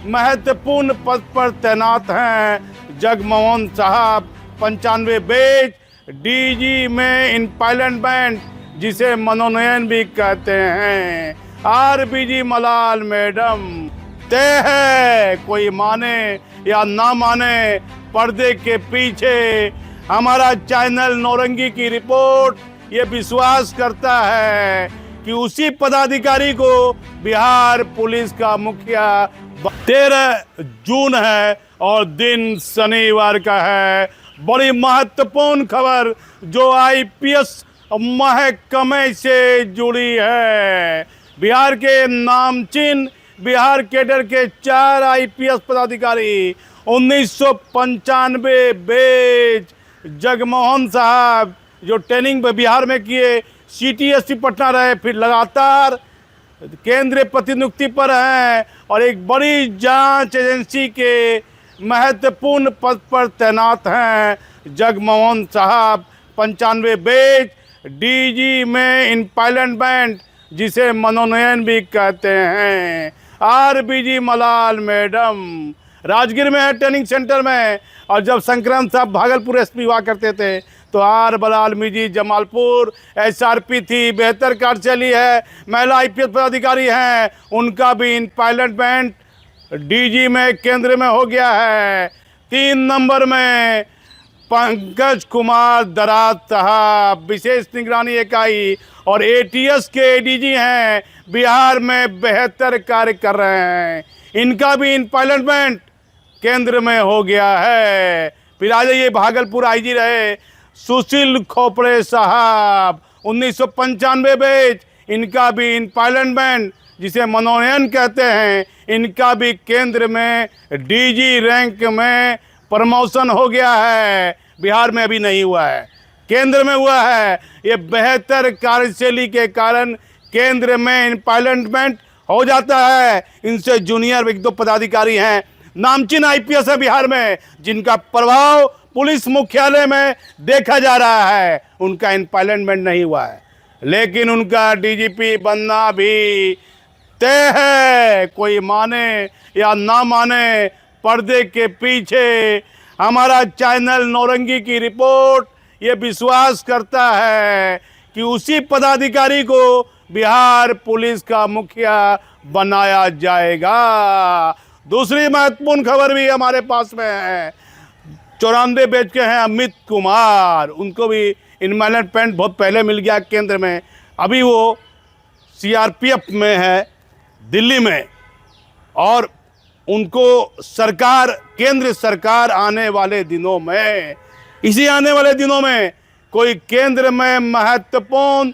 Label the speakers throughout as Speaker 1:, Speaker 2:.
Speaker 1: महत्वपूर्ण पद पर तैनात हैं जगमोहन साहब। 95 बेच डीजी में इम्पाइलमेंट, जिसे मनोनयन भी कहते हैं। आरबीजी मलाल मैडम तय है, कोई माने या ना माने, पर्दे के पीछे हमारा चैनल नौरंगी की रिपोर्ट ये विश्वास करता है कि उसी पदाधिकारी को बिहार पुलिस का मुखिया 13 जून है और दिन शनिवार का है। बड़ी महत्वपूर्ण खबर जो आईपीएस महकमे से जुड़ी है। बिहार के नामचीन बिहार कैडर के 4 आईपीएस पदाधिकारी 1995 बेच जगमोहन साहब जो ट्रेनिंग बिहार में किए, सीटीएससी पटना रहे, फिर लगातार केंद्रीय प्रतिनियुक्ति पर हैं और एक बड़ी जांच एजेंसी के महत्वपूर्ण पद पर तैनात हैं जगमोहन साहब। 95 बेच डीजी में इम्पाइलमेंट, जिसे मनोनयन भी कहते हैं। आरबीजी मलाल मैडम राजगीर में है, ट्रेनिंग सेंटर में। और जब संक्रांत साहब भागलपुर एसपी हुआ करते थे तो आर बलाल मिजी जमालपुर एसआरपी थी। बेहतर कार्यशैली है, महिला आईपीएस पदाधिकारी हैं, उनका भी इम्पाइलमेंट डीजी में केंद्र में हो गया है। 3 नंबर में पंकज कुमार दराज साहब विशेष निगरानी इकाई और एटीएस के एडीजी हैं, बिहार में बेहतर कार्य कर रहे हैं। इनका भी इम्पाइलमेंट केंद्र में हो गया है। फिर आ जाइए, भागलपुर आईजी रहे सुशील खोपड़े साहब 1995 बेच, इनका भी इम्पाइलमेंट, जिसे मनोनयन कहते हैं, इनका भी केंद्र में डीजी रैंक में प्रमोशन हो गया है। बिहार में अभी नहीं हुआ है, केंद्र में हुआ है। ये बेहतर कार्यशैली के कारण केंद्र में इम्पाइलमेंट हो जाता है। इनसे जूनियर 1-2 पदाधिकारी हैं, नामचीन आईपीएस है बिहार में, जिनका प्रभाव पुलिस मुख्यालय में देखा जा रहा है। उनका इम्पाइलमेंट नहीं हुआ है, लेकिन उनका डीजीपी बनना भी तय है। कोई माने या ना माने, पर्दे के पीछे हमारा चैनल नौरंगी की रिपोर्ट ये विश्वास करता है कि उसी पदाधिकारी को बिहार पुलिस का मुखिया बनाया जाएगा। दूसरी महत्वपूर्ण खबर भी हमारे पास में है। 94 बेच के हैं अमित कुमार, उनको भी इम्पाइलमेंट बहुत पहले मिल गया केंद्र में। अभी वो सीआरपीएफ में है दिल्ली में, और उनको सरकार, केंद्र सरकार आने वाले दिनों में, आने वाले दिनों में कोई केंद्र में महत्वपूर्ण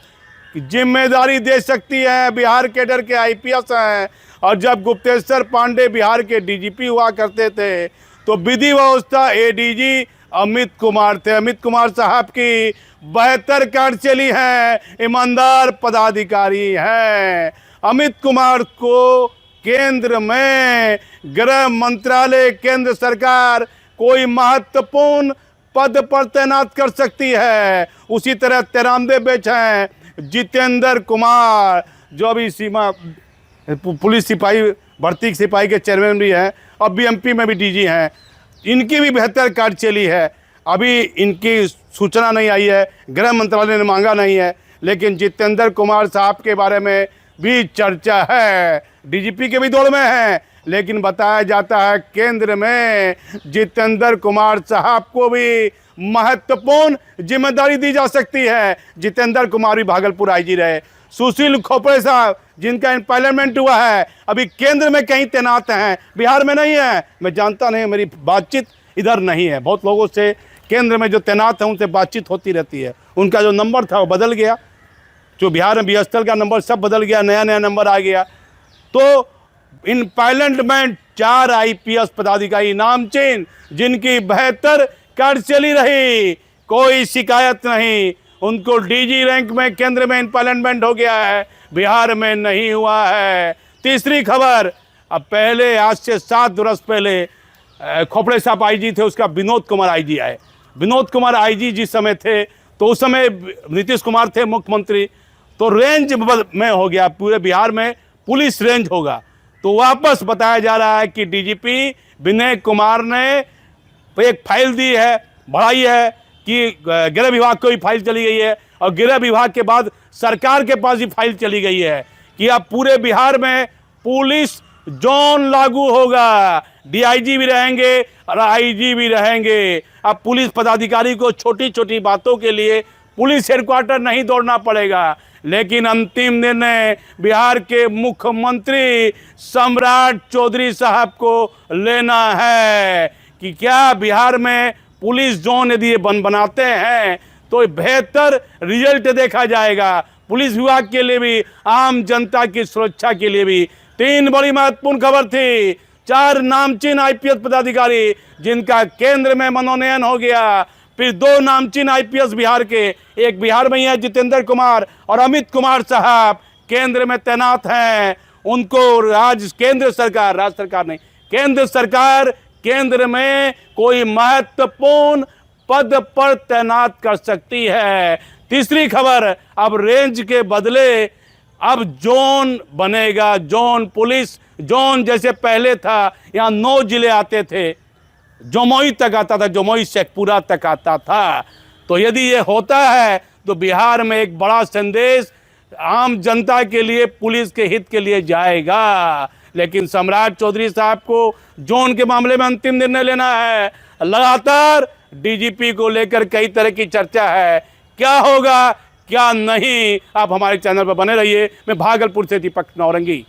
Speaker 1: जिम्मेदारी दे सकती है। बिहार कैडर के आईपीएस हैं, और जब गुप्तेश्वर पांडे बिहार के डीजीपी हुआ करते थे तो विधि व्यवस्था एडीजी अमित कुमार थे। अमित कुमार साहब की बेहतर कार्यशैली है, ईमानदार पदाधिकारी हैं। अमित कुमार को केंद्र में गृह मंत्रालय, केंद्र सरकार कोई महत्वपूर्ण पद पर तैनात कर सकती है। उसी तरह 93 बेच हैं जितेंद्र कुमार, जो अभी सीमा पुलिस सिपाही भर्ती सिपाही के चेयरमैन भी हैं और बीएमपी में भी डीजी हैं। इनकी भी बेहतर कार्यशैली है। अभी इनकी सूचना नहीं आई है, गृह मंत्रालय ने मांगा नहीं है, लेकिन जितेंद्र कुमार साहब के बारे में भी चर्चा है। डीजीपी के भी दौड़ में हैं, लेकिन बताया जाता है केंद्र में जितेंद्र कुमार साहब को भी महत्वपूर्ण जिम्मेदारी दी जा सकती है। जितेंद्र कुमार भी भागलपुर आईजी रहे। सुशील खोपड़े साहब, जिनका इम्पाइलमेंट हुआ है, अभी केंद्र में कहीं तैनात हैं, बिहार में नहीं है। मैं जानता नहीं, मेरी बातचीत इधर नहीं है। बहुत लोगों से केंद्र में जो तैनात हैं उनसे बातचीत होती रहती है। उनका जो नंबर था वो बदल गया, जो बिहार में बीएसएल का नंबर सब बदल गया, नया नया नंबर आ गया। तो इम्पाइलमेंट 4 आईपीएस पदाधिकारी नामचीन, जिनकी बेहतर कार्यशैली रही, कोई शिकायत नहीं, उनको डीजी रैंक में केंद्र में इम्पाइलमेंट हो गया है, बिहार में नहीं हुआ है। तीसरी खबर, अब पहले आज से 7 वर्ष पहले खोपड़े साहब आईजी थे, उसका विनोद कुमार आईजी आए। विनोद कुमार आईजी जिस समय थे तो उस समय नीतीश कुमार थे मुख्यमंत्री, तो रेंज में हो गया, पूरे बिहार में पुलिस रेंज होगा। तो वापस बताया जा रहा है कि डीजीपी विनय कुमार ने एक फाइल दी है, बढ़ाई है कि गृह विभाग को भी फाइल चली गई है और गृह विभाग के बाद सरकार के पास भी फाइल चली गई है कि अब पूरे बिहार में पुलिस जोन लागू होगा। डीआईजी भी रहेंगे और आईजी भी रहेंगे। अब पुलिस पदाधिकारी को छोटी छोटी बातों के लिए पुलिस हेडक्वार्टर नहीं दौड़ना पड़ेगा। लेकिन अंतिम निर्णय बिहार के मुख्यमंत्री सम्राट चौधरी साहब को लेना है कि क्या बिहार में पुलिस जोन यदि ये बनाते हैं तो बेहतर रिजल्ट देखा जाएगा, पुलिस विभाग के लिए भी, आम जनता की सुरक्षा के लिए भी। 3 बड़ी महत्वपूर्ण खबर थी। 4 नामचीन आईपीएस पदाधिकारी जिनका केंद्र में मनोनयन हो गया, फिर 2 नामचीन आईपीएस बिहार के, एक बिहार में ही है जितेंद्र कुमार और अमित कुमार साहब केंद्र में तैनात हैं। उनको केंद्र सरकार, राज्य सरकार नहीं, केंद्र सरकार केंद्र में कोई महत्वपूर्ण पद पर तैनात कर सकती है। तीसरी खबर, अब रेंज के बदले अब जोन बनेगा, जोन पुलिस जोन जैसे पहले था, यहाँ 9 जिले आते थे, जमुई तक आता था, जमुई शेखपुरा तक आता था। तो यदि ये होता है तो बिहार में एक बड़ा संदेश आम जनता के लिए, पुलिस के हित के लिए जाएगा। लेकिन सम्राट चौधरी साहब को जोन के मामले में अंतिम निर्णय लेना है। लगातार डीजीपी को लेकर कई तरह की चर्चा है, क्या होगा क्या नहीं। आप हमारे चैनल पर बने रहिए। मैं भागलपुर से दीपक नौरंगी।